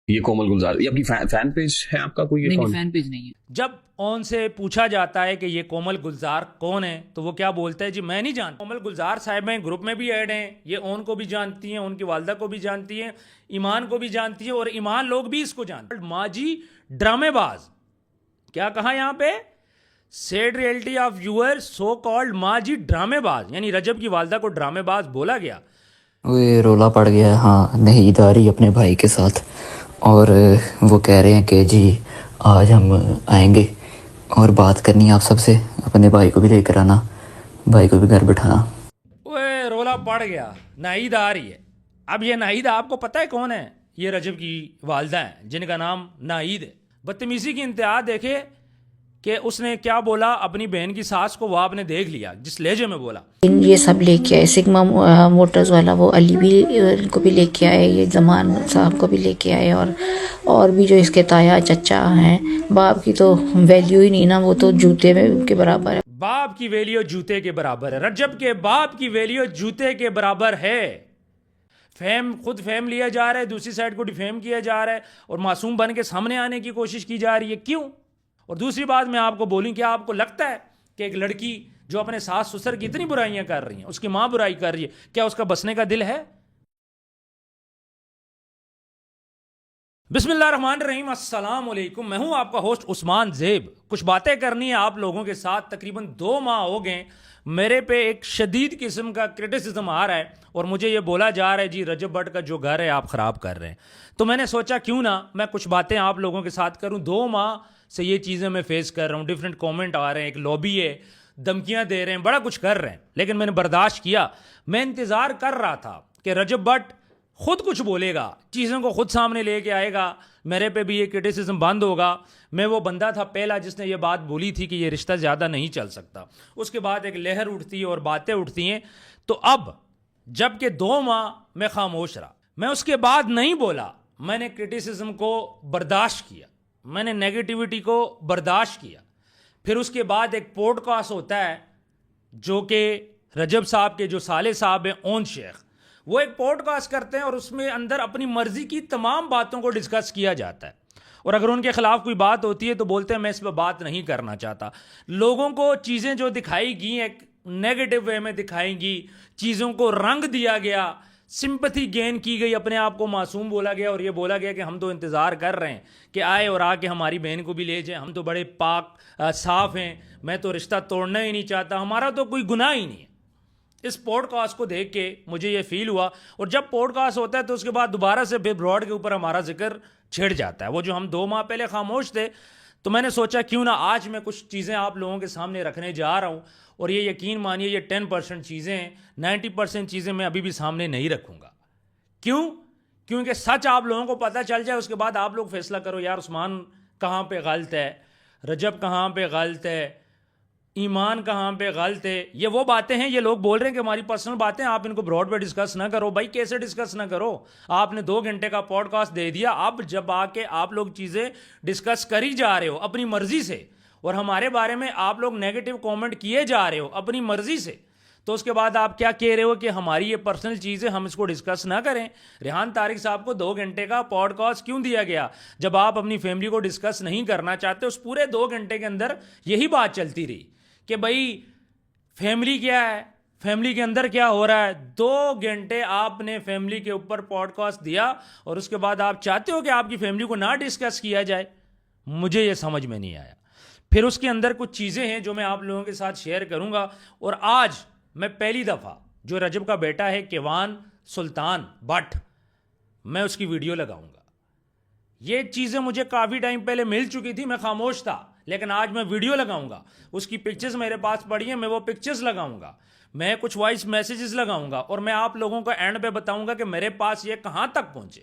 یہ کومل گلزار، یہ اپنی فین پیج ہے آپ کا کوئی؟ نہیں، فین پیج نہیں ہے. جب اون سے پوچھا جاتا ہے کہ یہ کومل گلزار کون ہے تو وہ کیا بولتا ہے؟ جی میں نہیں جانتا. کومل گلزار صاحب ہیں، گروپ میں بھی ایڈ ہیں، یہ اون کو بھی جانتی ہیں، ان کی والدہ کو بھی جانتی ہیں، ایمان کو بھی جانتی ہیں، اور ایمان لوگ بھی اس کو جانتے ہیں. ماجی ڈرامے باز، کیا کہا یہاں پہ؟ Sad reality of your so called ماجی ڈرامے باز، یعنی رجب کی والدہ کو ڈرامے باز بولا گیا. وہ رولا پڑ گیا ہاں نہیں آ رہی اپنے بھائی کے ساتھ، اور وہ کہہ رہے ہیں کہ جی آج ہم آئیں گے اور بات کرنی ہے آپ سب سے، اپنے بھائی کو بھی لے کر آنا، بھائی کو بھی گھر بٹھانا. وہ رولا پڑ گیا، ناہید آ رہی ہے. اب یہ ناہید آپ کو پتہ ہے کون ہے؟ یہ رجب کی والدہ ہیں جن کا نام ناہید ہے. بدتمیزی کی انتہا دیکھے کہ اس نے کیا بولا اپنی بہن کی ساس کو، وہ آپ نے دیکھ لیا جس لہجے میں بولا. یہ سب لے کے آئے، سگما موٹرز والا وہ علی بھی ان کو بھی لے کے آئے، یہ زمان صاحب کو بھی لے کے آئے، اور بھی جو اس کے تایا چچا ہیں. باپ کی تو ویلیو ہی نہیں نا، وہ تو جوتے میں کے برابر ہے. باپ کی ویلیو جوتے کے برابر ہے. رجب کے باپ کی ویلیو جوتے کے برابر ہے. خود فیم لیا جا رہا ہے، دوسری سائڈ کو ڈیفیم کیا جا رہا ہے، اور معصوم بن کے سامنے آنے کی کوشش کی جا رہی ہے. کیوں؟ اور دوسری بات میں آپ کو بولوں، کیا آپ کو لگتا ہے کہ ایک لڑکی جو اپنے ساس سسر کی اتنی برائیاں کر رہی ہیں، اس کی ماں برائی کر رہی ہے، کیا اس کا بسنے کا دل ہے؟ بسم اللہ الرحمن الرحیم. السلام علیکم، میں ہوں آپ کا ہوسٹ عثمان زیب. کچھ باتیں کرنی ہے آپ لوگوں کے ساتھ. تقریباً 2 ماہ ہو گئے میرے پہ ایک شدید قسم کا کرٹیسزم آ رہا ہے، اور مجھے یہ بولا جا رہا ہے جی رجب بٹ کا جو گھر ہے آپ خراب کر رہے ہیں. تو میں نے سوچا کیوں نہ میں کچھ باتیں آپ لوگوں کے ساتھ کروں. 2 ماہ سے یہ چیزیں میں فیس کر رہا ہوں، ڈیفرنٹ کومنٹ آ رہے ہیں، ایک لابی ہے، دھمکیاں دے رہے ہیں، بڑا کچھ کر رہے ہیں، لیکن میں نے برداشت کیا. میں انتظار کر رہا تھا کہ رجب بٹ خود کچھ بولے گا، چیزوں کو خود سامنے لے کے آئے گا، میرے پہ بھی یہ کرٹیسزم بند ہوگا. میں وہ بندہ تھا پہلا جس نے یہ بات بولی تھی کہ یہ رشتہ زیادہ نہیں چل سکتا. اس کے بعد ایک لہر اٹھتی ہے اور باتیں اٹھتی ہیں. تو اب جب کہ 2 ماہ میں خاموش رہا، میں اس کے بعد نہیں بولا. میں نے کرٹیسزم کو برداشت کیا، میں نے نیگیٹیوٹی کو برداشت کیا. پھر اس کے بعد ایک پوڈ کاسٹ ہوتا ہے جو کہ رجب صاحب کے جو سالے صاحب ہیں اون شیخ، وہ ایک پوڈ کاسٹ کرتے ہیں، اور اس میں اندر اپنی مرضی کی تمام باتوں کو ڈسکس کیا جاتا ہے. اور اگر ان کے خلاف کوئی بات ہوتی ہے تو بولتے ہیں میں اس پہ بات نہیں کرنا چاہتا. لوگوں کو چیزیں جو دکھائی گئی ایک نیگیٹو وے میں دکھائی گئی، چیزوں کو رنگ دیا گیا، سمپتھی گین کی گئی، اپنے آپ کو معصوم بولا گیا، اور یہ بولا گیا کہ ہم تو انتظار کر رہے ہیں کہ آئے اور آ کے ہماری بہن کو بھی لے جائیں، ہم تو بڑے پاک صاف ہیں، میں تو رشتہ توڑنا ہی نہیں چاہتا، ہمارا تو کوئی گناہ ہی نہیں ہے. اس پوڈ کاسٹ کو دیکھ کے مجھے یہ فیل ہوا. اور جب پوڈ کاسٹ ہوتا ہے تو اس کے بعد دوبارہ سے پھر براڈ کے اوپر ہمارا ذکر چھڑ جاتا ہے. وہ جو ہم 2 ماہ پہلے خاموش تھے، تو میں نے سوچا کیوں نہ آج میں کچھ چیزیں آپ لوگوں کے سامنے رکھنے جا رہا ہوں. اور یہ یقین مانیے یہ 10% چیزیں ہیں، 90% چیزیں میں ابھی بھی سامنے نہیں رکھوں گا. کیوں؟ کیونکہ سچ آپ لوگوں کو پتہ چل جائے، اس کے بعد آپ لوگ فیصلہ کرو یار عثمان کہاں پہ غلط ہے، رجب کہاں پہ غلط ہے، ایمان کہاں پہ غلط ہے. یہ وہ باتیں ہیں، یہ لوگ بول رہے ہیں کہ ہماری پرسنل باتیں آپ ان کو براڈ پہ ڈسکس نہ کرو. بھائی کیسے ڈسکس نہ کرو؟ آپ نے 2 گھنٹے کا پوڈ کاسٹ دے دیا، اب جب آ کے آپ لوگ چیزیں ڈسکس کری جا رہے ہو اپنی مرضی سے، اور ہمارے بارے میں آپ لوگ نیگیٹو کومنٹ کیے جا رہے ہو اپنی مرضی سے، تو اس کے بعد آپ کیا کہہ رہے ہو کہ ہماری یہ پرسنل چیزیں ہم اس کو ڈسکس نہ کریں. ریحان طارق صاحب کو 2 گھنٹے کا پوڈ کاسٹ کیوں دیا گیا جب آپ اپنی فیملی کو ڈسکس نہیں کرنا چاہتے؟ اس پورے 2 گھنٹے کے اندر یہی بات چلتی رہی کہ بھائی فیملی کیا ہے، فیملی کے اندر کیا ہو رہا ہے. 2 گھنٹے آپ نے فیملی کے اوپر پوڈ کاسٹ دیا، اور اس کے بعد آپ چاہتے ہو کہ آپ کی فیملی کو نہ ڈسکس کیا جائے. مجھے یہ سمجھ میں نہیں آیا. پھر اس کے اندر کچھ چیزیں ہیں جو میں آپ لوگوں کے ساتھ شیئر کروں گا. اور آج میں پہلی دفعہ جو رجب کا بیٹا ہے کیوان سلطان بٹ، میں اس کی ویڈیو لگاؤں گا. یہ چیزیں مجھے کافی ٹائم پہلے مل چکی تھی، میں خاموش تھا، لیکن آج میں ویڈیو لگاؤں گا. اس کی پکچرز میرے پاس پڑی ہیں، میں وہ پکچرز لگاؤں گا، میں کچھ وائس میسیجز لگاؤں گا، اور میں آپ لوگوں کو اینڈ پہ بتاؤں گا کہ میرے پاس یہ کہاں تک پہنچے.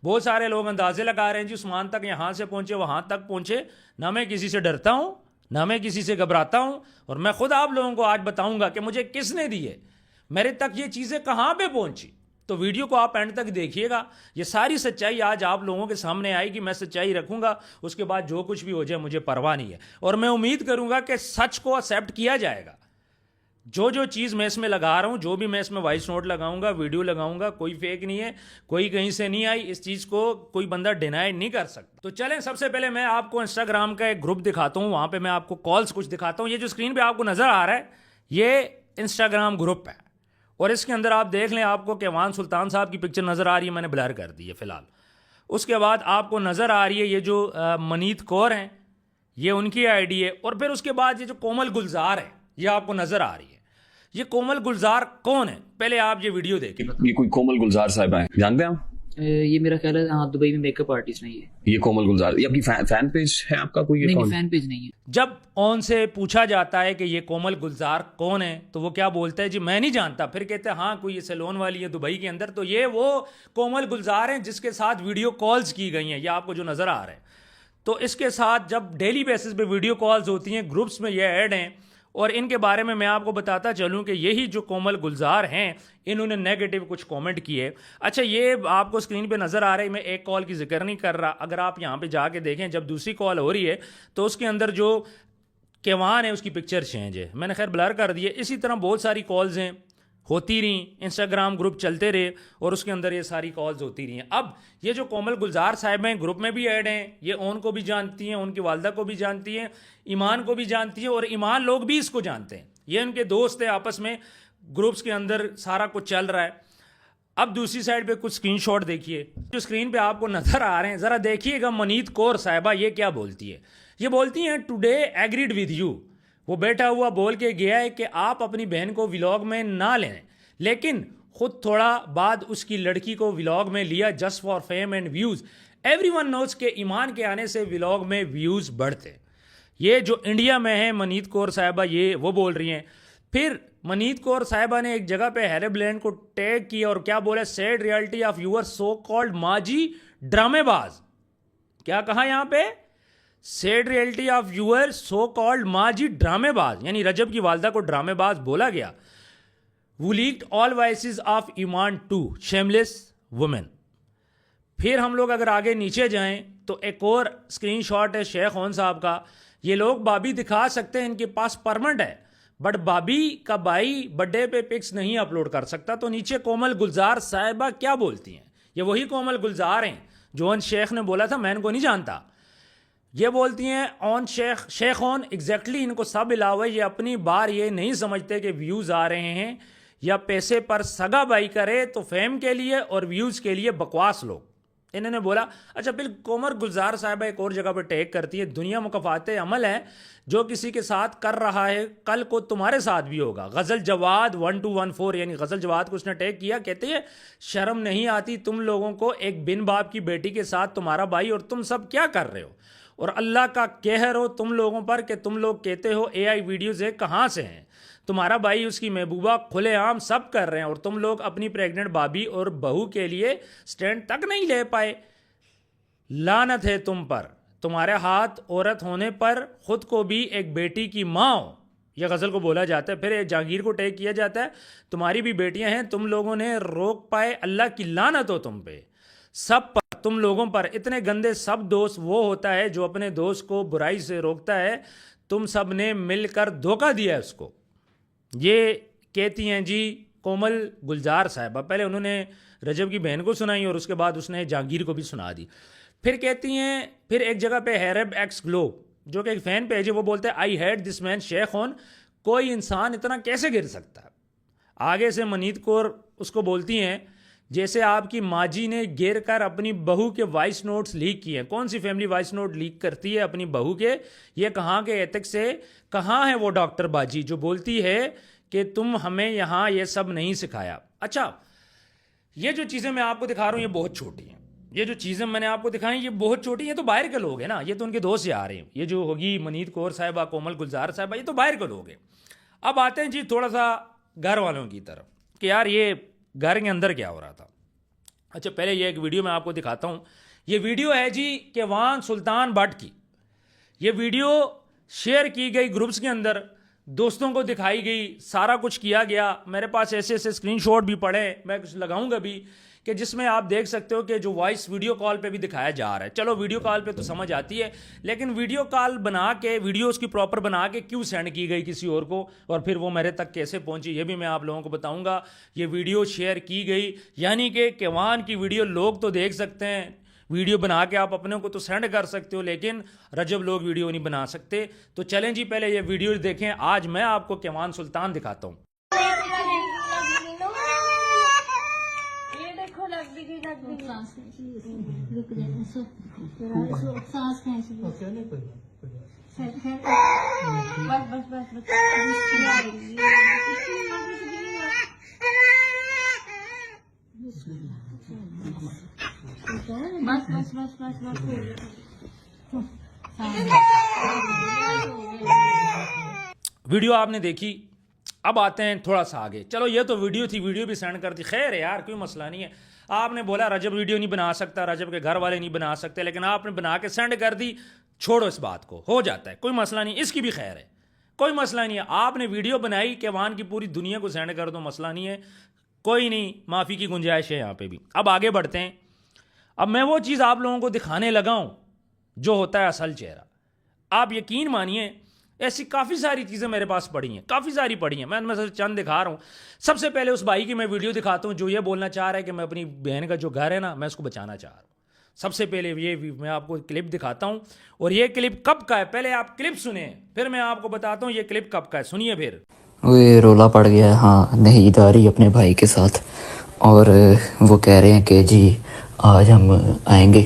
بہت سارے لوگ اندازے لگا رہے ہیں جی عثمان تک یہاں سے پہنچے، وہاں تک پہنچے. نہ میں کسی سے ڈرتا ہوں، نہ میں کسی سے گھبراتا ہوں، اور میں خود آپ لوگوں کو آج بتاؤں گا کہ مجھے کس نے دی ہے، میرے تک یہ چیزیں کہاں پہ پہنچی. تو ویڈیو کو آپ اینڈ تک دیکھیے گا. یہ ساری سچائی آج آپ لوگوں کے سامنے آئے گی. میں سچائی رکھوں گا، اس کے بعد جو کچھ بھی ہو جائے مجھے پرواہ نہیں ہے. اور میں امید کروں گا کہ سچ کو ایکسیپٹ کیا جائے گا. جو چیز میں اس میں لگا رہا ہوں, جو بھی میں اس میں وائس نوٹ لگاؤں گا, ویڈیو لگاؤں گا, کوئی فیک نہیں ہے, کوئی کہیں سے نہیں آئی. اس چیز کو کوئی بندہ ڈینائی نہیں کر سکتا. تو چلیں سب سے پہلے میں آپ کو انسٹاگرام کا ایک گروپ دکھاتا ہوں, وہاں پہ میں آپ کو کالز کچھ دکھاتا ہوں. یہ جو اسکرین پہ آپ کو نظر آ رہا ہے یہ انسٹاگرام گروپ ہے, اور اس کے اندر آپ دیکھ لیں آپ کو کیوان سلطان صاحب کی پکچر نظر آ رہی ہے, میں نے بلر کر دی ہے فی الحال. اس کے بعد آپ کو نظر آ رہی ہے یہ جو منیت کور ہیں, یہ ان کی آئی ڈی ہے. اور پھر اس کے بعد یہ جو کومل گلزار ہے یہ آپ کو نظر آ رہی ہے. یہ کومل گلزار کون ہے؟ پہلے آپ یہ ویڈیو دیکھیں. یہ کوئی کومل گلزار صاحبہ ہیں, جانتے ہیں آپ؟ یہ میرا خیال ہے ہاں دبئی میں میک اپ آرٹسٹ نہیں ہے. یہ کومل گلزار, یہ آپ کی فین پیج ہے آپ کا کوئی؟ نہیں, فین پیج نہیں ہے. جب اون سے پوچھا جاتا ہے کہ یہ کومل گلزار کون ہے تو وہ کیا بولتا ہے؟ جی میں نہیں جانتا. پھر کہتے ہیں ہاں کوئی یہ سیلون والی ہے دبئی کے اندر. تو یہ وہ کومل گلزار ہیں جس کے ساتھ ویڈیو کالز کی گئی ہیں, یہ آپ کو جو نظر آ رہے ہیں. تو اس کے ساتھ جب ڈیلی بیسس پہ ویڈیو کالز ہوتی ہیں, گروپس میں یہ ایڈ ہیں, اور ان کے بارے میں آپ کو بتاتا چلوں کہ یہی جو کومل گلزار ہیں انہوں نے نیگیٹو کچھ کومنٹ کیے. اچھا یہ آپ کو اسکرین پہ نظر آ رہا ہے, میں ایک کال کی ذکر نہیں کر رہا, اگر آپ یہاں پہ جا کے دیکھیں جب دوسری کال ہو رہی ہے تو اس کے اندر جو کیوان ہے اس کی پکچر چینج ہے, میں نے خیر بلر کر دی ہے. اسی طرح بہت ساری کالز ہیں ہوتی رہیں, انسٹاگرام گروپ چلتے رہے اور اس کے اندر یہ ساری کالز ہوتی رہی ہیں. اب یہ جو کومل گلزار صاحب ہیں گروپ میں بھی ایڈ ہیں, یہ اون کو بھی جانتی ہیں, ان کی والدہ کو بھی جانتی ہیں, ایمان کو بھی جانتی ہیں, اور ایمان لوگ بھی اس کو جانتے ہیں. یہ ان کے دوست ہیں, آپس میں گروپس کے اندر سارا کچھ چل رہا ہے. اب دوسری سائڈ پہ کچھ اسکرین شاٹ دیکھیے جو اسکرین پہ آپ کو نظر آ رہے ہیں, ذرا دیکھیے گا منیت کور صاحبہ یہ کیا بولتی ہے. یہ بولتی ہیں ٹوڈے ایگریڈ ود یو. وہ بیٹھا ہوا بول کے گیا ہے کہ آپ اپنی بہن کو ولاگ میں نہ لیں, لیکن خود تھوڑا بعد اس کی لڑکی کو ولاگ میں لیا just for fame and views. Everyone knows کہ ایمان کے آنے سے ولاگ میں ویوز بڑھتے. یہ جو انڈیا میں ہے منیت کور صاحبہ یہ وہ بول رہی ہیں. پھر منیت کور صاحبہ نے ایک جگہ پہ ہیرے بلینڈ کو ٹیگ کیا اور کیا بولا, sad reality of your so called ماجی ڈرامے باز. کیا کہا یہاں پہ؟ Sad reality of your so called ماجی ڈرامے باز, یعنی رجب کی والدہ کو ڈرامے باز بولا گیا. وہ لیکڈ آل وائسز آف ایمان ٹو شیملیس وومن. پھر ہم لوگ اگر آگے نیچے جائیں تو ایک اور اسکرین شاٹ ہے شیخ ہون صاحب کا. یہ لوگ بابی دکھا سکتے ہیں, ان کے پاس پرمنٹ ہے, بٹ بابی کا بھائی برتھ ڈے پہ پکس نہیں اپلوڈ کر سکتا. تو نیچے کومل گلزار صاحبہ کیا بولتی ہیں؟ یہ وہی کومل گلزار ہیں جو ان شیخ نے بولا تھا میں ان کو نہیں جانتا. یہ بولتی ہیں آن شیخ اون ایگزیکٹلی ان کو سب علاوہ یہ اپنی بار یہ نہیں سمجھتے کہ ویوز آ رہے ہیں یا پیسے پر سگا بائی کرے تو فیم کے لیے اور ویوز کے لیے بکواس لوگ. انہوں نے بولا. اچھا پھر کومل گلزار صاحبہ ایک اور جگہ پہ ٹیگ کرتی ہے, دنیا مکافات عمل ہے, جو کسی کے ساتھ کر رہا ہے کل کو تمہارے ساتھ بھی ہوگا. غزل جواد 1214 یعنی غزل جواد کو اس نے ٹیگ کیا, کہتے ہیں شرم نہیں آتی تم لوگوں کو, ایک بن باپ کی بیٹی کے ساتھ تمہارا بھائی, اور تم سب کیا کر رہے ہو, اور اللہ کا قہر ہو تم لوگوں پر کہ تم لوگ کہتے ہو اے آئی ویڈیوز ہے کہاں سے ہیں. تمہارا بھائی اس کی محبوبہ کھلے عام سب کر رہے ہیں, اور تم لوگ اپنی پریگننٹ بابی اور بہو کے لیے سٹینڈ تک نہیں لے پائے. لعنت ہے تم پر, تمہارے ہاتھ عورت ہونے پر, خود کو بھی ایک بیٹی کی ماں ہو. یہ غزل کو بولا جاتا ہے. پھر جہانگیر کو ٹیگ کیا جاتا ہے, تمہاری بھی بیٹیاں ہیں, تم لوگوں نے روک پائے, اللہ کی لعنت ہو تم پہ سب پر, تم لوگوں پر. اتنے گندے سب دوست وہ ہوتا ہے جو اپنے دوست کو برائی سے روکتا ہے, تم سب نے مل کر دھوکہ دیا ہے اس کو. یہ کہتی ہیں جی کومل گلزار صاحبہ. پہلے انہوں نے رجب کی بہن کو سنائی اور اس کے بعد اس نے جہانگیر کو بھی سنا دی. پھر کہتی ہیں, پھر ایک جگہ پہ ہیرب ایکس گلو جو کہ ایک فین پیج ہے, وہ بولتے ہیں آئی ہیڈ دس مین شیخ ہون, کوئی انسان اتنا کیسے گر سکتا ہے. آگے سے منیت کور اس کو بولتی ہیں جیسے آپ کی ماجی نے گر کر اپنی بہو کے وائس نوٹس لیک کیے. کون سی فیملی وائس نوٹ لیک کرتی ہے اپنی بہو کے؟ یہ کہاں کے ایتھک سے, کہاں ہے وہ ڈاکٹر باجی جو بولتی ہے کہ تم ہمیں یہاں یہ سب نہیں سکھایا. اچھا یہ جو چیزیں میں آپ کو دکھا رہا ہوں یہ بہت چھوٹی ہیں, یہ جو چیزیں میں نے آپ کو دکھائیں یہ بہت چھوٹی ہیں. یہ تو باہر کے لوگ ہیں نا, یہ تو ان کے دوست سے آ رہے ہیں. یہ جو ہوگی منیت کور صاحبہ, کومل گلزار صاحبہ, یہ تو باہر کے لوگ ہیں. اب آتے ہیں جی تھوڑا سا گھر والوں کی طرف کہ یار یہ گھر کے اندر کیا ہو رہا تھا. اچھا پہلے یہ ایک ویڈیو میں آپ کو دکھاتا ہوں. یہ ویڈیو ہے جی کیوان سلطان بٹ کی. یہ ویڈیو شیئر کی گئی گروپس کے اندر, دوستوں کو دکھائی گئی, سارا کچھ کیا گیا. میرے پاس ایسے ایسے اسکرین شاٹ بھی پڑے, میں کچھ لگاؤں گا بھی. کہ جس میں آپ دیکھ سکتے ہو کہ جو وائس ویڈیو کال پہ بھی دکھایا جا رہا ہے. چلو ویڈیو کال پہ تو سمجھ آتی ہے, لیکن ویڈیو کال بنا کے ویڈیوز کی پراپر بنا کے کیوں سینڈ کی گئی کسی اور کو, اور پھر وہ میرے تک کیسے پہنچی, یہ بھی میں آپ لوگوں کو بتاؤں گا. یہ ویڈیو شیئر کی گئی, یعنی کہ کیوان کی ویڈیو لوگ تو دیکھ سکتے ہیں, ویڈیو بنا کے آپ اپنے کو تو سینڈ کر سکتے ہو, لیکن رجب لوگ ویڈیو نہیں بنا سکتے. تو چلیں جی پہلے یہ ویڈیو دیکھیں. آج میں آپ کو کیوان سلطان دکھاتا ہوں. ویڈیو آپ نے دیکھی, اب آتے ہیں تھوڑا سا آگے. چلو یہ تو ویڈیو تھی, ویڈیو بھی سینڈ کر دی, خیر ہے یار, کوئی مسئلہ نہیں ہے. آپ نے بولا رجب ویڈیو نہیں بنا سکتا, رجب کے گھر والے نہیں بنا سکتے, لیکن آپ نے بنا کے سینڈ کر دی. چھوڑو اس بات کو, ہو جاتا ہے, کوئی مسئلہ نہیں, اس کی بھی خیر ہے, کوئی مسئلہ نہیں ہے. آپ نے ویڈیو بنائی, کیوان کی پوری دنیا کو سینڈ کر دو, مسئلہ نہیں ہے, کوئی نہیں, معافی کی گنجائش ہے یہاں پہ بھی. اب آگے بڑھتے ہیں. اب میں وہ چیز آپ لوگوں کو دکھانے لگا ہوں جو ہوتا ہے اصل چہرہ. آپ یقین مانیے ایسی کافی ساری چیزیں میرے پاس پڑی ہیں, کافی ساری پڑی ہیں, میں ان میں سے چند دکھا رہا ہوں. سب سے پہلے اس بھائی کی میں ویڈیو دکھاتا ہوں جو یہ بولنا چاہ رہا ہے کہ میں اپنی بہن کا جو گھر ہے نا, میں اس کو بچانا چاہ رہا ہوں. سب سے پہلے یہ میں آپ کو کلپ دکھاتا ہوں, اور یہ کلپ کب کا ہے پہلے آپ کلپ سنیں, پھر میں آپ کو بتاتا ہوں یہ کلپ کب کا ہے. سنیے پھر. وہ رولا پڑ گیا ہے, ہاں نہیں آ رہی اپنے بھائی کے ساتھ, اور وہ کہہ رہے ہیں کہ جی آج ہم آئیں گے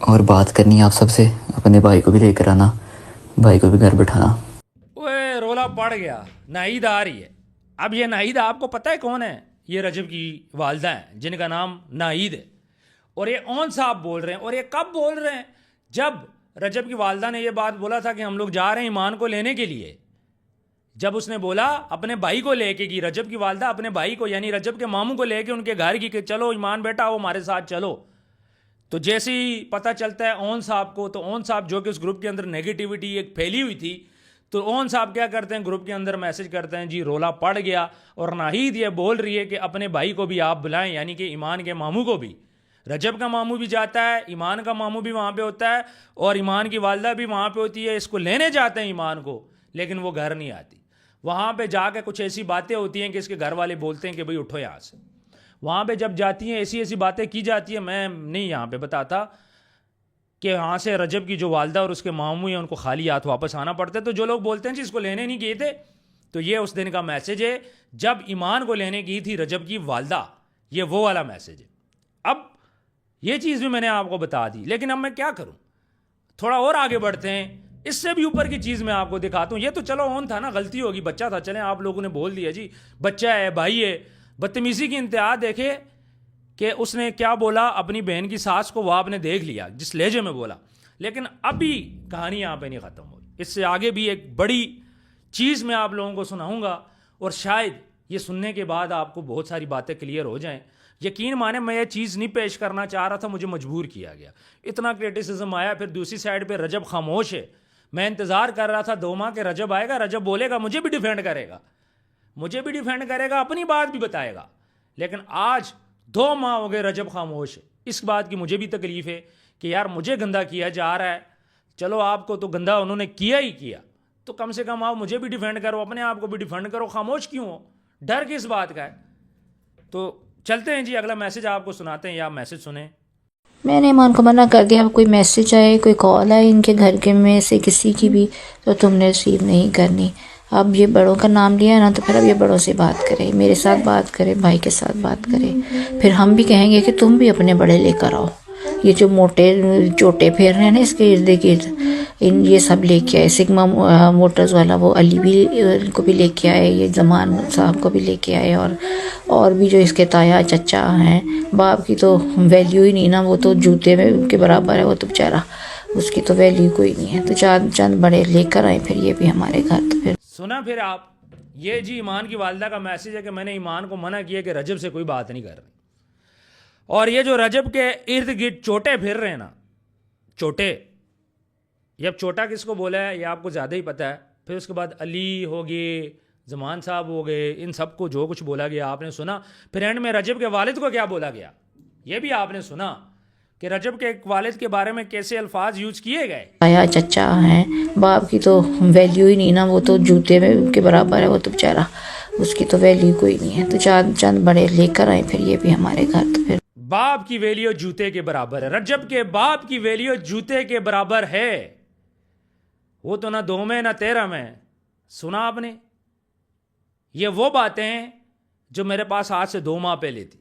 اور بات کرنی ہے آپ سب سے, اپنے بھائی کو بھی لے کر آنا, بھائی کو بھی گھر بٹھانا. اوے رولا پڑ گیا, ناہید آ رہی ہے. اب یہ ناہید آپ کو پتہ ہے کون ہے؟ یہ رجب کی والدہ ہیں جن کا نام ناہید ہے, اور یہ اون صاحب بول رہے ہیں. اور یہ کب بول رہے ہیں؟ جب رجب کی والدہ نے یہ بات بولا تھا کہ ہم لوگ جا رہے ہیں ایمان کو لینے کے لیے, جب اس نے بولا اپنے بھائی کو لے کے گئی, رجب کی والدہ اپنے بھائی کو یعنی رجب کے ماموں کو لے کے ان کے گھر کی کہ چلو ایمان بیٹا وہ ہمارے ساتھ چلو. تو جیسے ہی پتہ چلتا ہے اون صاحب کو, تو اون صاحب جو کہ اس گروپ کے اندر نیگیٹیوٹی ایک پھیلی ہوئی تھی, تو اون صاحب کیا کرتے ہیں, گروپ کے اندر میسج کرتے ہیں جی رولا پڑ گیا. اور ناہید یہ بول رہی ہے کہ اپنے بھائی کو بھی آپ بلائیں, یعنی کہ ایمان کے ماموں کو بھی. رجب کا ماموں بھی جاتا ہے, ایمان کا ماموں بھی وہاں پہ ہوتا ہے, اور ایمان کی والدہ بھی وہاں پہ ہوتی ہے. اس کو لینے جاتے ہیں ایمان کو, لیکن وہ گھر نہیں آتی. وہاں پہ جا کے کچھ ایسی باتیں ہوتی ہیں کہ اس کے گھر والے بولتے ہیں کہ بھئی اٹھو یہاں سے. وہاں پہ جب جاتی ہیں ایسی باتیں کی جاتی ہیں, میں نہیں یہاں پہ بتاتا, کہ یہاں سے رجب کی جو والدہ اور اس کے ماموں ہیں ان کو خالی ہاتھ واپس آنا پڑتا ہے. تو جو لوگ بولتے ہیں جی اس کو لینے نہیں گئے تھے, تو یہ اس دن کا میسج ہے جب ایمان کو لینے گئی تھی رجب کی والدہ, یہ وہ والا میسج ہے. اب یہ چیز بھی میں نے آپ کو بتا دی, لیکن اب میں کیا کروں, تھوڑا اور آگے بڑھتے ہیں. اس سے بھی اوپر کی چیز میں آپ کو دکھاتا ہوں. یہ تو چلو اون تھا نا, غلطی ہوگی, بچہ تھا, چلیں آپ لوگوں نے بول دیا جی بچہ ہے, بھائی ہے. بدتمیزی کی انتہا دیکھے کہ اس نے کیا بولا اپنی بہن کی ساس کو, وہ آپ نے دیکھ لیا جس لہجے میں بولا. لیکن ابھی کہانی یہاں پہ نہیں ختم ہوئی, اس سے آگے بھی ایک بڑی چیز میں آپ لوگوں کو سناؤں گا, اور شاید یہ سننے کے بعد آپ کو بہت ساری باتیں کلیئر ہو جائیں. یقین مانے میں یہ چیز نہیں پیش کرنا چاہ رہا تھا, مجھے مجبور کیا گیا, اتنا کرٹیسزم آیا. پھر دوسری سائڈ پہ رجب خاموش ہے. میں انتظار کر رہا تھا 2 ماہ کہ رجب آئے گا, رجب بولے گا, مجھے بھی ڈیفینڈ کرے گا, اپنی بات بھی بتائے گا. لیکن آج 2 ماہ ہو گئے رجب خاموش ہے. اس بات کی مجھے بھی تکلیف ہے کہ یار مجھے گندا کیا جا رہا ہے. چلو آپ کو تو گندا انہوں نے کیا ہی کیا, تو کم سے کم آپ مجھے بھی ڈیفینڈ کرو, اپنے آپ کو بھی ڈیفینڈ کرو. خاموش کیوں ہو, ڈر کس بات کا ہے؟ تو چلتے ہیں جی, اگلا میسج آپ کو سناتے ہیں, یا میسج سنیں. میں نے ایمان کو منع کر دیا, اب کوئی میسج آئے, کوئی کال آئے ان کے گھر کے میں سے کسی کی بھی, تو تم نے ریسیو نہیں کرنی. اب یہ بڑوں کا نام لیا نا, تو پھر اب یہ بڑوں سے بات کرے, میرے ساتھ بات کرے, بھائی کے ساتھ بات کرے. پھر ہم بھی کہیں گے کہ تم بھی اپنے بڑے لے کر آؤ. یہ جو موٹے چوٹے پھیر رہے ہیں نا اس کے ارد گرد, یہ سب لے کے آئے. سگما موٹرز والا وہ علی بھی ان کو بھی لے کے آئے, یہ زمان صاحب کو بھی لے کے آئے, اور بھی جو اس کے تایا چچا ہیں. باپ کی تو ویلیو ہی نہیں نا, وہ تو جوتے میں کے برابر ہے, وہ تو بیچارہ, اس کی تو ویلیو کوئی نہیں ہے. تو چند بڑے لے کر آئے پھر یہ بھی ہمارے گھر. تو پھر سنا پھر آپ, یہ جی ایمان کی والدہ کا میسج ہے کہ میں نے ایمان کو منع کیا کہ رجب سے کوئی بات نہیں کر رہی. اور یہ جو رجب کے ارد گرد چوٹے پھر رہے ہیں نا, چوٹے, یہ اب چوٹا کس کو بولا ہے یہ آپ کو زیادہ ہی پتہ ہے. پھر اس کے بعد علی ہو گئے, زمان صاحب ہو گئے, ان سب کو جو کچھ بولا گیا آپ نے سنا. پھر اینڈ میں رجب کے والد کو کیا بولا گیا, یہ بھی آپ نے سنا کہ رجب کے ایک والد کے بارے میں کیسے الفاظ یوز کیے گئے. تایا چچا ہیں، باپ کی تو ویلیو ہی نہیں نا، وہ تو جوتے میں کے برابر ہے، وہ تو بیچارہ اس کی تو ویلیو کوئی نہیں ہے. تو چند بڑے لے کر آئے پھر یہ بھی ہمارے گھر. تو پھر باپ کی ویلیو جوتے کے برابر ہے. رجب کے باپ کی ویلیو جوتے کے برابر ہے. وہ تو نہ 2 میں نہ 13 میں. سنا آپ نے؟ یہ وہ باتیں ہیں جو میرے پاس آج سے 2 ماہ پہلے تھی.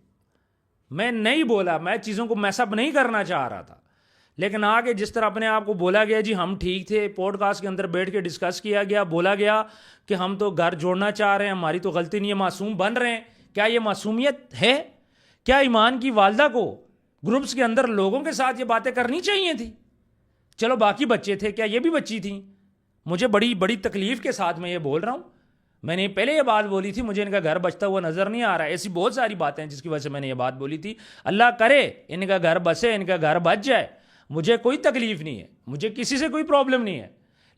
میں نہیں بولا، میں چیزوں کو میس اپ نہیں کرنا چاہ رہا تھا، لیکن آگے جس طرح اپنے آپ کو بولا گیا جی ہم ٹھیک تھے، پوڈ کاسٹ کے اندر بیٹھ کے ڈسکس کیا گیا، بولا گیا کہ ہم تو گھر جوڑنا چاہ رہے ہیں، ہماری تو غلطی نہیں ہے، معصوم بن رہے ہیں. کیا یہ معصومیت ہے؟ کیا ایمان کی والدہ کو گروپس کے اندر لوگوں کے ساتھ یہ باتیں کرنی چاہیے تھی؟ چلو باقی بچے تھے، کیا یہ بھی بچی تھیں؟ مجھے بڑی تکلیف کے ساتھ میں یہ بول رہا ہوں. میں نے پہلے یہ بات بولی تھی، مجھے ان کا گھر بچتا ہوا نظر نہیں آ رہا ہے. ایسی بہت ساری باتیں ہیں جس کی وجہ سے میں نے یہ بات بولی تھی. اللہ کرے ان کا گھر بسے، ان کا گھر بچ جائے، مجھے کوئی تکلیف نہیں ہے، مجھے کسی سے کوئی پرابلم نہیں ہے.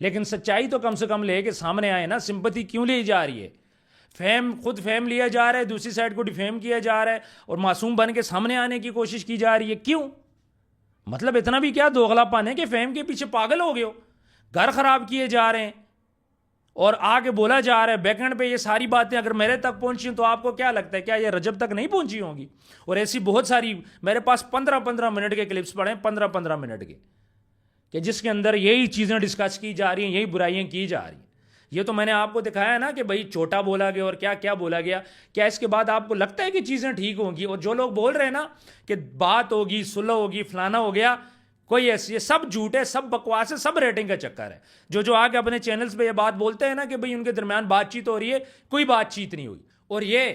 لیکن سچائی تو کم سے کم لے کے سامنے آئے نا. سمپتھی کیوں لی جا رہی ہے؟ خود فیم لیا جا رہا ہے، دوسری سائڈ کو ڈیفیم کیا جا رہا ہے، اور معصوم بن کے سامنے آنے کی کوشش کی جا رہی ہے. کیوں؟ مطلب اتنا بھی کیا دوغلا پن ہے کہ فیم کے پیچھے پاگل ہو گئے ہو؟ گھر خراب کیے جا رہے ہیں اور آگے بولا جا رہا ہے بیک اینڈ پہ یہ ساری باتیں اگر میرے تک پہنچی ہیں تو آپ کو کیا لگتا ہے کیا یہ رجب تک نہیں پہنچی ہوں گی؟ اور ایسی بہت ساری میرے پاس 15 منٹ کے کلپس پڑے ہیں، 15 منٹ کے، کہ جس کے اندر یہی چیزیں ڈسکس کی جا رہی ہیں، یہی برائیاں کی جا رہی ہیں. یہ تو میں نے آپ کو دکھایا نا کہ بھائی چھوٹا بولا گیا اور کیا کیا بولا گیا. کیا اس کے بعد آپ کو لگتا ہے کہ چیزیں ٹھیک ہوں گی؟ اور جو لوگ بول رہے ہیں نا کہ بات ہوگی، صلح ہوگی، فلانا ہو گیا، کوئی ایسی، یہ سب جھوٹ ہے، سب بکواس ہے، سب ریٹنگ کا چکر ہے. جو آگے اپنے چینلز پہ یہ بات بولتے ہیں نا کہ بھئی ان کے درمیان بات چیت ہو رہی ہے، کوئی بات چیت نہیں ہوئی. اور یہ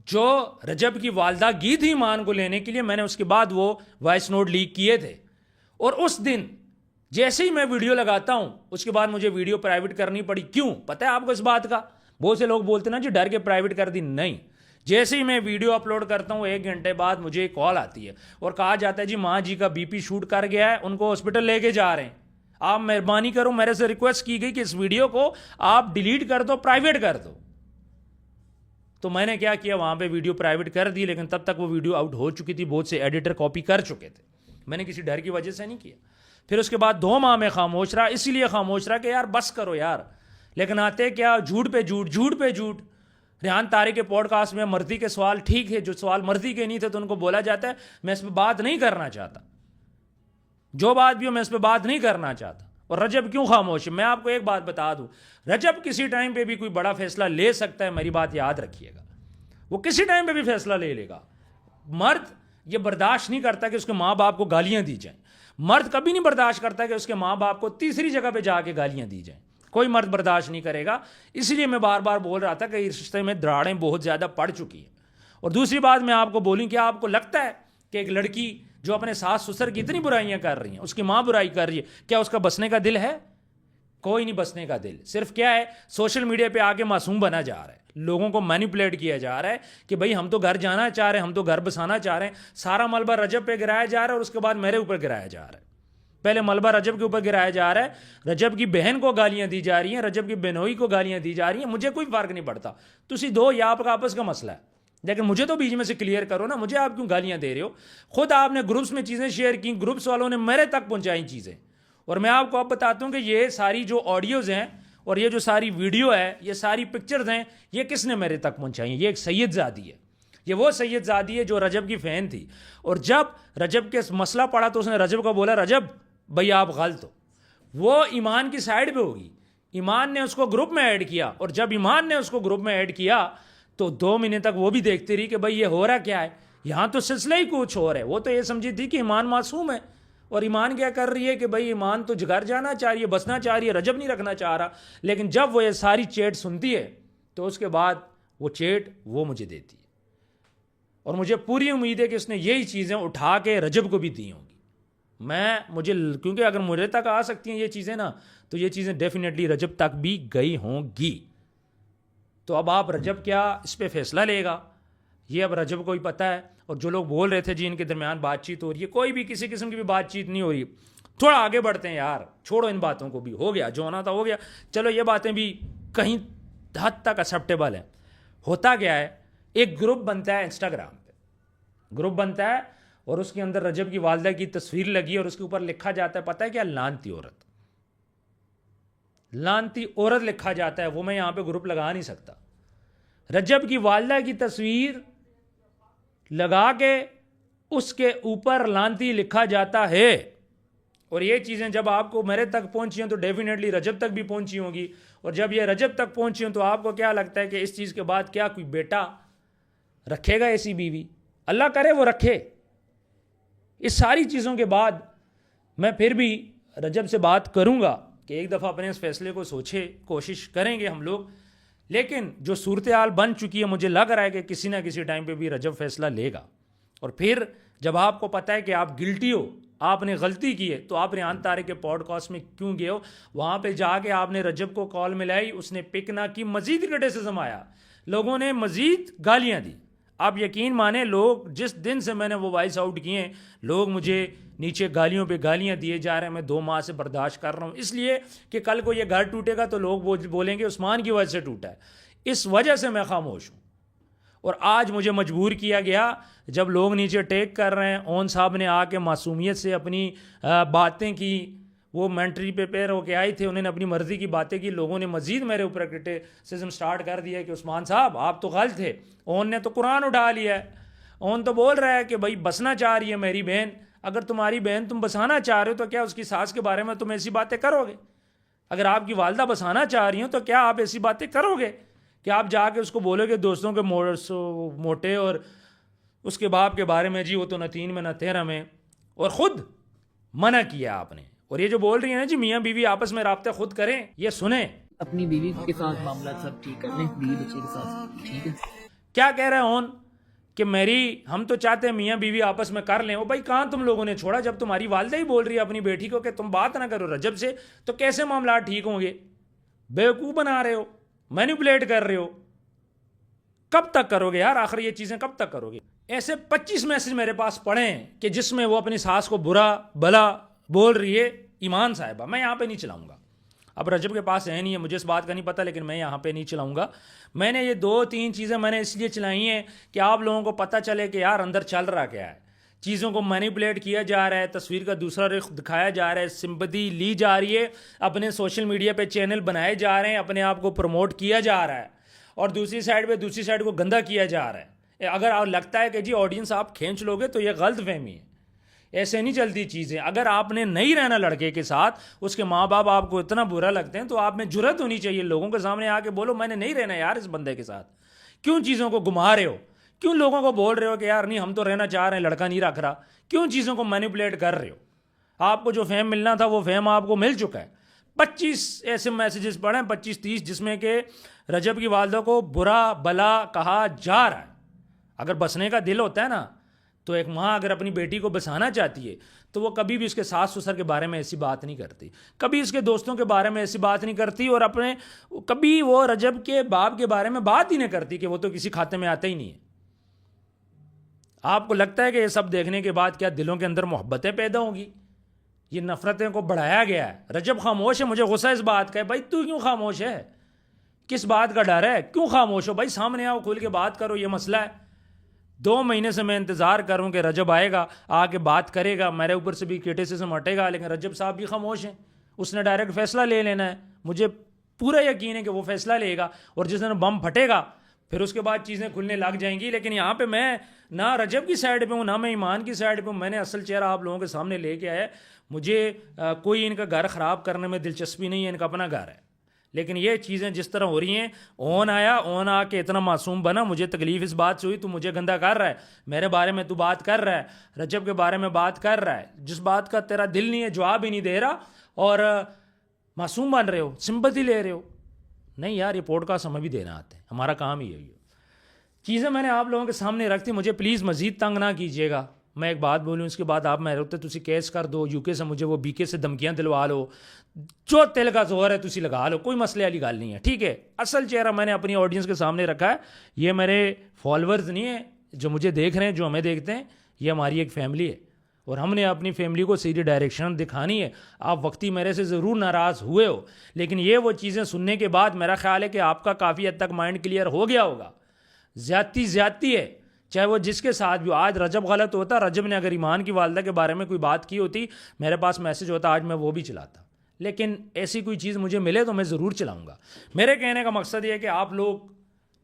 جو رجب کی والدہ گئی تھی ایمان کو لینے کے لیے، میں نے اس کے بعد وہ وائس نوٹ لیک کیے تھے، اور اس دن جیسے ہی میں ویڈیو لگاتا ہوں اس کے بعد مجھے ویڈیو پرائیویٹ کرنی پڑی. کیوں پتہ ہے آپ کو اس بات کا؟ بہت سے لوگ بولتے ہیں نا جی ڈر کے پرائیویٹ کر دی. نہیں، جیسے ہی میں ویڈیو اپلوڈ کرتا ہوں 1 گھنٹے بعد مجھے ایک کال آتی ہے اور کہا جاتا ہے جی ماں جی کا بی پی شوٹ کر گیا ہے، ان کو ہاسپٹل لے کے جا رہے ہیں. آپ مہربانی کرو، میرے سے ریکویسٹ کی گئی کہ اس ویڈیو کو آپ ڈیلیٹ کر دو، پرائیویٹ کر دو. تو میں نے کیا کیا، وہاں پہ ویڈیو پرائیویٹ کر دی، لیکن تب تک وہ ویڈیو آؤٹ ہو چکی تھی، بہت سے ایڈیٹر کاپی کر چکے تھے. میں نے کسی ڈر کی وجہ سے نہیں کیا. پھر اس کے بعد 2 ماہ میں خاموش رہا، اسی لیے خاموش رہا کہ یار بس کرو یار. لیکن آتے کیا، جھوٹ پہ جھوٹ، جھوٹ پہ جھوٹ. ریحان طارق کے پوڈ کاسٹ میں مرضی کے سوال ٹھیک ہے، جو سوال مرضی کے نہیں تھے تو ان کو بولا جاتا ہے میں اس پہ بات نہیں کرنا چاہتا، جو بات بھی ہو میں اس پہ بات نہیں کرنا چاہتا. اور رجب کیوں خاموش ہے؟ میں آپ کو ایک بات بتا دوں، رجب کسی ٹائم پہ بھی کوئی بڑا فیصلہ لے سکتا ہے، میری بات یاد رکھیے گا. وہ کسی ٹائم پہ بھی فیصلہ لے لے گا. مرد یہ برداشت نہیں کرتا کہ اس کے ماں باپ کو گالیاں دی جائیں. مرد کبھی نہیں برداشت کرتا کہ اس کے ماں باپ کو تیسری جگہ پہ جا کے گالیاں دی جائیں. کوئی مرد برداشت نہیں کرے گا. اس لیے میں بار بار بول رہا تھا کہ اس رشتے میں دراڑیں بہت زیادہ پڑ چکی ہیں. اور دوسری بات میں آپ کو بولوں، کیا آپ کو لگتا ہے کہ ایک لڑکی جو اپنے ساس سسر کی اتنی برائیاں کر رہی ہیں، اس کی ماں برائی کر رہی ہے، کیا اس کا بسنے کا دل ہے؟ کوئی نہیں بسنے کا دل. صرف کیا ہے، سوشل میڈیا پہ آ کے معصوم بنا جا رہا ہے، لوگوں کو مینیپولیٹ کیا جا رہا ہے کہ بھائی ہم تو گھر جانا چاہ رہے ہیں، ہم تو گھر بسانا چاہ رہے ہیں. سارا ملبہ رجب پہ گرایا جا رہا ہے اور اس کے بعد میرے اوپر گرایا جا رہا ہے. پہلے ملبہ رجب کے اوپر گرایا جا رہا ہے، رجب کی بہن کو گالیاں دی جا رہی ہیں، رجب کی بہنوئی کو گالیاں دی جا رہی ہیں. مجھے کوئی فرق نہیں پڑتا، تسی دو یا آپ کا آپس کا مسئلہ ہے، لیکن مجھے تو بیچ میں سے کلیئر کرو نا. مجھے آپ کیوں گالیاں دے رہے ہو؟ خود آپ نے گروپس میں چیزیں شیئر کی، گروپس والوں نے میرے تک پہنچائی چیزیں. اور میں آپ کو اب بتاتا ہوں کہ یہ ساری جو آڈیوز ہیں اور یہ جو ساری ویڈیو ہے، یہ ساری پکچرز ہیں، یہ کس نے میرے تک پہنچائی ہیں؟ یہ ایک سید زادی ہے. یہ وہ سید زادی ہے جو رجب کی فین تھی، اور جب رجب کے مسئلہ پڑا تو اس نے رجب کو بولا رجب بھائی آپ غلط ہو. وہ ایمان کی سائڈ پہ ہوگی. ایمان نے اس کو گروپ میں ایڈ کیا، اور جب ایمان نے اس کو گروپ میں ایڈ کیا تو 2 مہینے تک وہ بھی دیکھتی رہی کہ بھائی یہ ہو رہا کیا ہے، یہاں تو سلسلہ ہی کچھ اور ہے. وہ تو یہ سمجھی تھی کہ ایمان معصوم ہے، اور ایمان کیا کر رہی ہے کہ بھائی ایمان تو گھر جانا چاہ رہی ہے، بسنا چاہ رہی ہے، رجب نہیں رکھنا چاہ رہا. لیکن جب وہ یہ ساری چیٹ سنتی ہے تو اس کے بعد وہ چیٹ وہ مجھے دیتی ہے، اور مجھے پوری امید ہے کہ اس نے یہی چیزیں اٹھا کے رجب کو بھی دی ہوں گی. مجھے کیونکہ اگر مجھے تک آ سکتی ہیں یہ چیزیں نا، تو یہ چیزیں ڈیفینیٹلی رجب تک بھی گئی ہوں گی. تو اب آپ رجب کیا اس پہ فیصلہ لے گا، یہ اب رجب کو ہی پتہ ہے. اور جو لوگ بول رہے تھے جی ان کے درمیان بات چیت ہو رہی ہے، کوئی بھی کسی قسم کی بھی بات چیت نہیں ہو رہی. تھوڑا آگے بڑھتے ہیں یار، چھوڑو ان باتوں کو بھی، ہو گیا جو ہونا تھا ہو گیا. چلو یہ باتیں بھی کہیں حد تک ایکسیپٹیبل ہیں. ہوتا گیا ہے، ایک گروپ بنتا ہے انسٹاگرام پہ، گروپ بنتا ہے اور اس کے اندر رجب کی والدہ کی تصویر لگی اور اس کے اوپر لکھا جاتا ہے پتہ ہے کیا؟ لانتی عورت. لانتی عورت لکھا جاتا ہے. وہ میں یہاں پہ گروپ لگا نہیں سکتا. رجب کی والدہ کی تصویر لگا کے اس کے اوپر لانتی لکھا جاتا ہے. اور یہ چیزیں جب آپ کو میرے تک پہنچی ہیں تو ڈیفینیٹلی رجب تک بھی پہنچی ہوں گی. اور جب یہ رجب تک پہنچی ہوں تو آپ کو کیا لگتا ہے کہ اس چیز کے بعد کیا کوئی بیٹا رکھے گا ایسی بیوی؟ اللہ کرے وہ رکھے. اس ساری چیزوں کے بعد میں پھر بھی رجب سے بات کروں گا کہ ایک دفعہ اپنے اس فیصلے کو سوچے, کوشش کریں گے ہم لوگ. لیکن جو صورتحال بن چکی ہے مجھے لگ رہا ہے کہ کسی نہ کسی ٹائم پہ بھی رجب فیصلہ لے گا. اور پھر جب آپ کو پتہ ہے کہ آپ گلٹی ہو, آپ نے غلطی کی ہے, تو آپ ریحان طارق کے پوڈ کاسٹ میں کیوں گئے ہو؟ وہاں پہ جا کے آپ نے رجب کو کال ملائی, اس نے پک نہ کی, مزید کرٹیسزم آیا, لوگوں نے مزید گالیاں دی. آپ یقین مانیں لوگ جس دن سے میں نے وہ وائس آؤٹ کیے ہیں لوگ مجھے نیچے گالیوں پہ گالیاں دیے جا رہے ہیں. میں 2 ماہ سے برداشت کر رہا ہوں اس لیے کہ کل کو یہ گھر ٹوٹے گا تو لوگ وہ بولیں گے عثمان کی وجہ سے ٹوٹا ہے. اس وجہ سے میں خاموش ہوں. اور آج مجھے مجبور کیا گیا جب لوگ نیچے ٹیک کر رہے ہیں. اون صاحب نے آ کے معصومیت سے اپنی باتیں کی, وہ مینٹری پہ پیر ہو کے آئے تھے, انہوں نے اپنی مرضی کی باتیں کی. لوگوں نے مزید میرے اوپر کرٹیسزم سٹارٹ کر دیا کہ عثمان صاحب آپ تو غلط تھے. اون نے تو قرآن اٹھا لیا ہے. اون تو بول رہا ہے کہ بھائی بسنا چاہ رہی ہے میری بہن, اگر تمہاری بہن تم بسانا چاہ رہے ہو تو کیا اس کی ساس کے بارے میں تم ایسی باتیں کرو گے؟ اگر آپ کی والدہ بسانا چاہ رہی ہوں تو کیا آپ ایسی باتیں کرو گے کہ آپ جا کے اس کو بولو گے دوستوں کے موٹے اور اس کے باپ کے بارے میں جی وہ تو نہ 3 میں نہ 13 میں, اور خود منع کیا آپ نے. اور یہ جو بول رہی ہیں نا جی میاں بیوی آپس میں رابطے خود کریں, یہ سنیں. اپنی بیوی کے ساتھ معاملات سب ٹھیک کر لیں, بیوی بچے کے ساتھ ٹھیک ہے. کیا کہہ رہے ہیں اون کہ ہم تو چاہتے ہیں میاں بیوی آپس میں کر لیں. وہ بھائی کہاں تم لوگوں نے چھوڑا؟ جب تمہاری والدہ ہی بول رہی ہے اپنی بیٹی کو کہ تم بات نہ کرو رجب سے, تو کیسے معاملات ٹھیک ہوں گے؟ بیوقوف بنا رہے ہو, مینیپولیٹ کر رہے ہو. کب تک کرو گے یار؟ آخر یہ چیزیں کب تک کرو گے؟ ایسے 25 میسج میرے پاس پڑے ہیں کہ جس میں وہ اپنی ساس کو برا بلا بول رہی ہے. ایمان صاحبہ میں یہاں پہ نہیں چلاؤں گا. اب رجب کے پاس ہے نہیں ہے, مجھے اس بات کا نہیں پتہ, لیکن میں یہاں پہ نہیں چلاؤں گا. میں نے یہ 2-3 چیزیں میں نے اس لیے چلائی ہیں کہ آپ لوگوں کو پتہ چلے کہ یار اندر چل رہا کیا ہے. چیزوں کو مینیپولیٹ کیا جا رہا ہے, تصویر کا دوسرا رخ دکھایا جا رہا ہے, سمپتھی لی جا رہی ہے, اپنے سوشل میڈیا پہ چینل بنائے جا رہے ہیں, اپنے آپ کو پروموٹ کیا جا رہا ہے, اور دوسری سائڈ کو گندا کیا جا رہا ہے. اگر آپ لگتا ہے کہ جی آڈینس آپ کھینچ لو گے تو یہ غلط فہمی ہے. ایسے نہیں چلتی چیزیں. اگر آپ نے نہیں رہنا لڑکے کے ساتھ, اس کے ماں باپ آپ کو اتنا برا لگتے ہیں, تو آپ میں جرت ہونی چاہیے لوگوں کے سامنے آ کے بولو میں نے نہیں رہنا یار اس بندے کے ساتھ. کیوں چیزوں کو گھما رہے ہو؟ کیوں لوگوں کو بول رہے ہو کہ یار نہیں ہم تو رہنا چاہ رہے ہیں, لڑکا نہیں رکھ رہا؟ کیوں چیزوں کو مینیپولیٹ کر رہے ہو؟ آپ کو جو فیم ملنا تھا وہ فیم آپ کو مل چکا ہے. 25 ایسے میسیجز پڑھیں, 25-30, جس میں کہ رجب کی والدہ کو برا بلا کہا جا رہا ہے. اگر بسنے کا دل ہوتا ہے نا, تو ایک ماں اگر اپنی بیٹی کو بسانا چاہتی ہے تو وہ کبھی بھی اس کے ساس سسر کے بارے میں ایسی بات نہیں کرتی, کبھی اس کے دوستوں کے بارے میں ایسی بات نہیں کرتی, اور کبھی وہ رجب کے باپ کے بارے میں بات ہی نہیں کرتی کہ وہ تو کسی کھاتے میں آتا ہی نہیں ہے. آپ کو لگتا ہے کہ یہ سب دیکھنے کے بعد کیا دلوں کے اندر محبتیں پیدا ہوں گی؟ یہ نفرتیں کو بڑھایا گیا ہے. رجب خاموش ہے, مجھے غصہ اس بات کا ہے. بھائی تو کیوں خاموش ہے؟ کس بات کا ڈر ہے؟ کیوں خاموش ہو؟ بھائی سامنے آؤ, کھل کے بات کرو. یہ مسئلہ ہے. 2 مہینے سے میں انتظار کروں کہ رجب آئے گا, آ کے بات کرے گا, میرے اوپر سے بھی کرٹیسزم ہٹے گا. لیکن رجب صاحب بھی خاموش ہیں. اس نے ڈائریکٹ فیصلہ لے لینا ہے. مجھے پورا یقین ہے کہ وہ فیصلہ لے گا, اور جس دن بم پھٹے گا پھر اس کے بعد چیزیں کھلنے لگ جائیں گی. لیکن یہاں پہ میں نہ رجب کی سائڈ پہ ہوں, نہ میں ایمان کی سائڈ پہ ہوں. میں نے اصل چہرہ آپ لوگوں کے سامنے لے کے آیا. مجھے کوئی ان کا گھر خراب کرنے میں دلچسپی نہیں ہے, ان کا اپنا گھر ہے. لیکن یہ چیزیں جس طرح ہو رہی ہیں, اون آ کے اتنا معصوم بنا, مجھے تکلیف اس بات سے ہوئی. تو مجھے گندا کر رہا ہے, میرے بارے میں تو بات کر رہا ہے, رجب کے بارے میں بات کر رہا ہے, جس بات کا تیرا دل نہیں ہے, جواب ہی نہیں دے رہا, اور معصوم بن رہے ہو, سمپتھی لے رہے ہو. نہیں یار, یہ پوڈ کاسٹ ہمیں بھی دینا آتے ہیں, ہمارا کام ہی یہی ہے. چیزیں میں نے آپ لوگوں کے سامنے رکھتی. مجھے پلیز مزید تنگ نہ کیجیے گا. میں ایک بات بولوں, اس کے بعد آپ میرے ہوتے تسی کیس کر دو, UK سے مجھے وہ BK سے دھمکیاں دلوا لو, جو تل کا زور ہے تسی لگا لو, کوئی مسئلے والی گل نہیں ہے, ٹھیک ہے. اصل چہرہ میں نے اپنی آڈینس کے سامنے رکھا ہے. یہ میرے فالورز نہیں ہیں جو مجھے دیکھ رہے ہیں, جو ہمیں دیکھتے ہیں. یہ ہماری ایک فیملی ہے, اور ہم نے اپنی فیملی کو سیدھی ڈائریکشن دکھانی ہے. آپ وقتی میرے سے ضرور ناراض ہوئے ہو, لیکن یہ وہ چیزیں سننے کے بعد میرا خیال ہے کہ آپ کا کافی حد تک مائنڈ کلیئر ہو گیا ہوگا. زیادتی ہے چاہے وہ جس کے ساتھ بھی. آج رجب غلط ہوتا, رجب نے اگر ایمان کی والدہ کے بارے میں کوئی بات کی ہوتی, میرے پاس میسج ہوتا, آج میں وہ بھی چلاتا. لیکن ایسی کوئی چیز مجھے ملے تو میں ضرور چلاؤں گا. میرے کہنے کا مقصد یہ ہے کہ آپ لوگ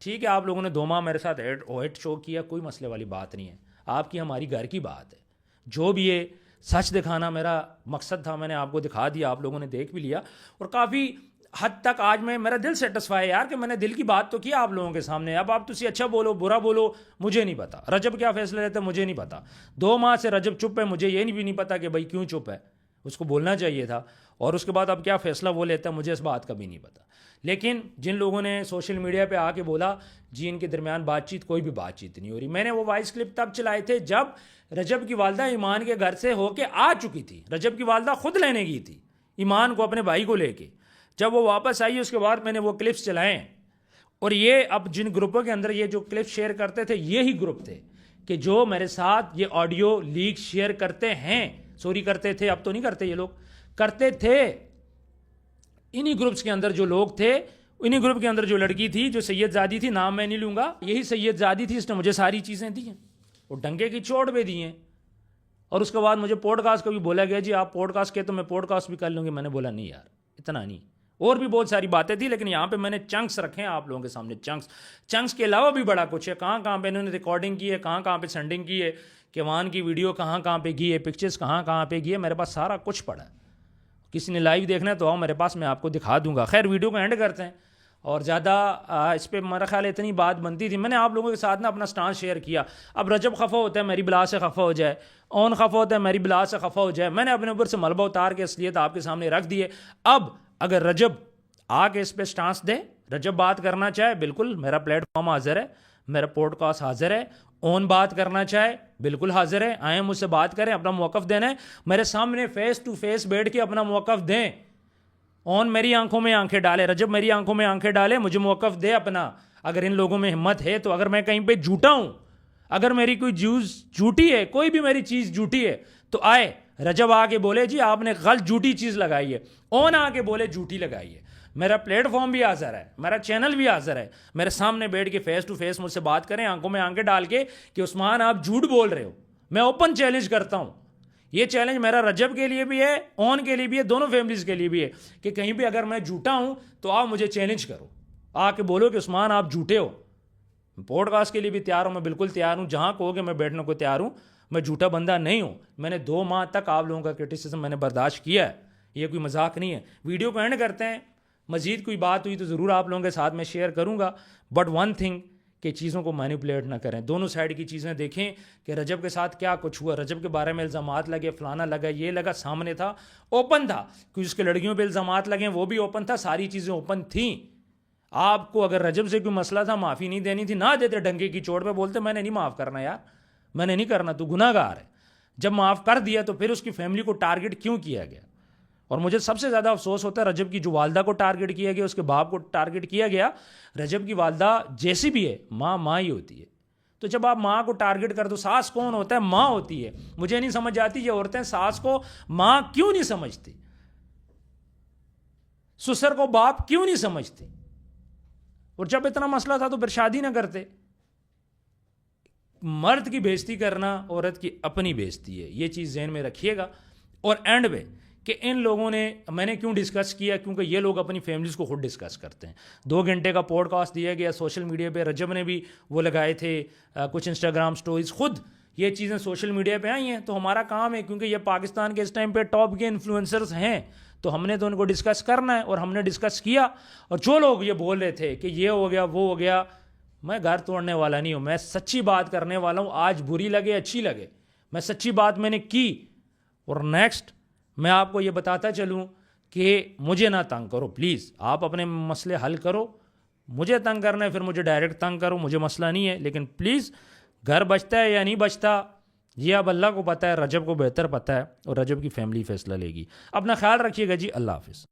ٹھیک ہے, آپ لوگوں نے 2 ماہ میرے ساتھ ایڈ شو کیا, کوئی مسئلے والی بات نہیں ہے. آپ کی ہماری گھر کی بات ہے. جو بھی ہے سچ دکھانا میرا مقصد تھا, میں نے آپ کو دکھا دیا, آپ لوگوں نے دیکھ بھی لیا. اور کافی حد تک آج میرا دل سیٹسفائی ہے یار کہ میں نے دل کی بات تو کیا آپ لوگوں کے سامنے. اب آپ تسی اچھا بولو برا بولو مجھے نہیں پتا, رجب کیا فیصلہ لیتا ہے مجھے نہیں پتا. 2 ماہ سے رجب چپ ہے, مجھے یہ بھی نہیں پتا کہ بھائی کیوں چپ ہے, اس کو بولنا چاہیے تھا. اور اس کے بعد اب کیا فیصلہ وہ لیتا ہے مجھے اس بات کا بھی نہیں پتا. لیکن جن لوگوں نے سوشل میڈیا پہ آ کے بولا جی ان کے درمیان بات چیت, کوئی بھی بات چیت نہیں ہو رہی. میں نے وہ وائس کلپ تب چلائے تھے جب رجب کی والدہ ایمان کے گھر سے ہو کے آ چکی تھی. رجب کی والدہ خود لینے گئی تھی ایمان کو, اپنے بھائی کو لے کے. جب وہ واپس آئی اس کے بعد میں نے وہ کلپس چلائے. اور یہ اب جن گروپوں کے اندر یہ جو کلپ شیئر کرتے تھے یہی گروپ تھے کہ جو میرے ساتھ یہ آڈیو لیک شیئر کرتے ہیں. سوری کرتے تھے, اب تو نہیں کرتے, یہ لوگ کرتے تھے. انہی گروپس کے اندر جو لوگ تھے, انہی گروپ کے اندر جو لڑکی تھی جو سید زادی تھی, نام میں نہیں لوں گا, یہی سید زادی تھی, اس نے مجھے ساری چیزیں دی ہیں, وہ ڈنگے کی چوٹ بھی دی ہیں. اور اس کے بعد مجھے پوڈ کاسٹ کو بھی بولا گیا جی آپ پوڈ کاسٹ کے تو میں پوڈ کاسٹ بھی کر لوں گی. میں نے بولا نہیں یار اتنا نہیں, اور بھی بہت ساری باتیں تھیں لیکن یہاں پہ میں نے چنکس رکھے ہیں آپ لوگوں کے سامنے. چنکس کے علاوہ بھی بڑا کچھ ہے. کہاں کہاں پہ انہوں نے ریکارڈنگ کی ہے, کہاں کہاں پہ سینڈنگ کی ہے, کیوان کی ویڈیو کہاں کہاں پہ کی ہے, پکچرز کہاں کہاں پہ کی ہے, میرے پاس سارا کچھ پڑا ہے. کسی نے لائیو دیکھنا ہے تو آؤ میرے پاس, میں آپ کو دکھا دوں گا. خیر ویڈیو کو اینڈ کرتے ہیں. اور زیادہ اس پہ میرا خیال اتنی بات بنتی تھی. میں نے آپ لوگوں کے ساتھ نا اپنا سٹانس شیئر کیا. اب رجب خفا ہوتا ہے میری بلا سے خفا ہو جائے, اون خفا ہوتا ہے میری بلا سے خفا ہو جائے. میں نے اپنے اوپر سے ملبہ اتار کے اصلیت آپ کے سامنے رکھ دی ہے. اب اگر رجب آ کے اس پہ سٹانس دے, رجب بات کرنا چاہے بالکل میرا پلیٹ فارم حاضر ہے, میرا پوڈ کاسٹ حاضر ہے. اون بات کرنا چاہے بالکل حاضر ہے, آئیں مجھ سے بات کریں, اپنا موقف دینا ہے میرے سامنے فیس ٹو فیس بیٹھ کے اپنا موقف دیں. اون میری آنکھوں میں آنکھیں ڈالے, رجب میری آنکھوں میں آنکھیں ڈالے, مجھے موقف دے اپنا. اگر ان لوگوں میں ہمت ہے تو, اگر میں کہیں پہ جھوٹا ہوں, اگر میری کوئی جوز جھوٹی ہے, کوئی بھی میری چیز جھوٹی ہے تو آئے رجب آ کے بولے جی آپ نے غلط جھوٹی چیز لگائی ہے, اون آ کے بولے جھوٹی لگائی ہے. میرا پلیٹ فارم بھی حاضر ہے, میرا چینل بھی حاضر ہے, میرے سامنے بیٹھ کے فیس ٹو فیس مجھ سے بات کریں, آنکھوں میں آنکھیں ڈال کے کہ عثمان آپ جھوٹ بول رہے ہو. میں اوپن چیلنج کرتا ہوں. یہ چیلنج میرا رجب کے لیے بھی ہے, اون کے لیے بھی ہے, دونوں فیملیز کے لیے بھی ہے کہ کہیں بھی اگر میں جھوٹا ہوں تو آپ مجھے چیلنج کرو, آ کے بولو کہ عثمان آپ جھوٹے ہو. پوڈ کاسٹ کے لیے بھی تیار ہوں, میں بالکل تیار ہوں, جہاں کہو گے میں بیٹھنے کو تیار ہوں. میں جھوٹا بندہ نہیں ہوں. میں نے 2 ماہ تک آپ لوگوں کا کرٹیسزم میں نے برداشت کیا ہے, یہ کوئی مذاق نہیں ہے. ویڈیو کو اینڈ کرتے ہیں. مزید کوئی بات ہوئی تو ضرور آپ لوگوں کے ساتھ میں شیئر کروں گا. بٹ ون تھنگ کہ چیزوں کو مینیپولیٹ نہ کریں, دونوں سائڈ کی چیزیں دیکھیں کہ رجب کے ساتھ کیا کچھ ہوا. رجب کے بارے میں الزامات لگے, فلانا لگا, یہ لگا, سامنے تھا, اوپن تھا. کچھ اس کے لڑکیوں پہ الزامات لگے, وہ بھی اوپن تھا, ساری چیزیں اوپن تھیں. آپ کو اگر رجب سے کوئی مسئلہ تھا, معافی نہیں دینی تھی, نہ دیتے, ڈنگے کی چوٹ پہ بولتے میں نے نہیں معاف کرنا یار, میں نے نہیں کرنا, تو گناہ گار ہے. جب معاف کر دیا تو پھر اس کی فیملی کو ٹارگٹ کیوں کیا گیا. اور مجھے سب سے زیادہ افسوس ہوتا ہے رجب کی جو والدہ کو ٹارگٹ کیا گیا, اس کے باپ کو ٹارگٹ کیا گیا. رجب کی والدہ جیسی بھی ہے, ماں ہی ہوتی ہے. تو جب آپ ماں کو ٹارگٹ کر دو, ساس کون ہوتا ہے, ماں ہوتی ہے. مجھے نہیں سمجھ آتی یہ عورتیں ساس کو ماں کیوں نہیں سمجھتی, سسر کو باپ کیوں نہیں سمجھتی. اور جب اتنا مسئلہ تھا تو پھر شادی نہ کرتے. مرد کی بےزتی کرنا عورت کی اپنی بےزتی ہے, یہ چیز ذہن میں رکھیے گا. اور اینڈ میں کہ ان لوگوں نے, میں نے کیوں ڈسکس کیا, کیونکہ یہ لوگ اپنی فیملیز کو خود ڈسکس کرتے ہیں. 2 گھنٹے کا پوڈ کاسٹ دیا گیا سوشل میڈیا پہ, رجب نے بھی وہ لگائے تھے, کچھ انسٹاگرام سٹوریز, خود یہ چیزیں سوشل میڈیا پہ آئی ہیں. تو ہمارا کام ہے, کیونکہ یہ پاکستان کے اس ٹائم پہ ٹاپ کے انفلوئنسرز ہیں, تو ہم نے تو ان کو ڈسکس کرنا ہے, اور ہم نے ڈسکس کیا. اور جو لوگ یہ بول رہے تھے کہ یہ ہو گیا وہ ہو گیا, میں گھر توڑنے والا نہیں ہوں, میں سچی بات کرنے والا ہوں. آج بری لگے اچھی لگے, میں سچی بات میں نے کی. اور نیکسٹ میں آپ کو یہ بتاتا چلوں کہ مجھے نہ تنگ کرو پلیز, آپ اپنے مسئلے حل کرو. مجھے تنگ کرنا ہے پھر مجھے ڈائریکٹ تنگ کرو, مجھے مسئلہ نہیں ہے. لیکن پلیز گھر بچتا ہے یا نہیں بچتا یہ اب اللہ کو پتہ ہے, رجب کو بہتر پتہ ہے, اور رجب کی فیملی فیصلہ لے گی. اپنا خیال رکھیے گا جی, اللہ حافظ.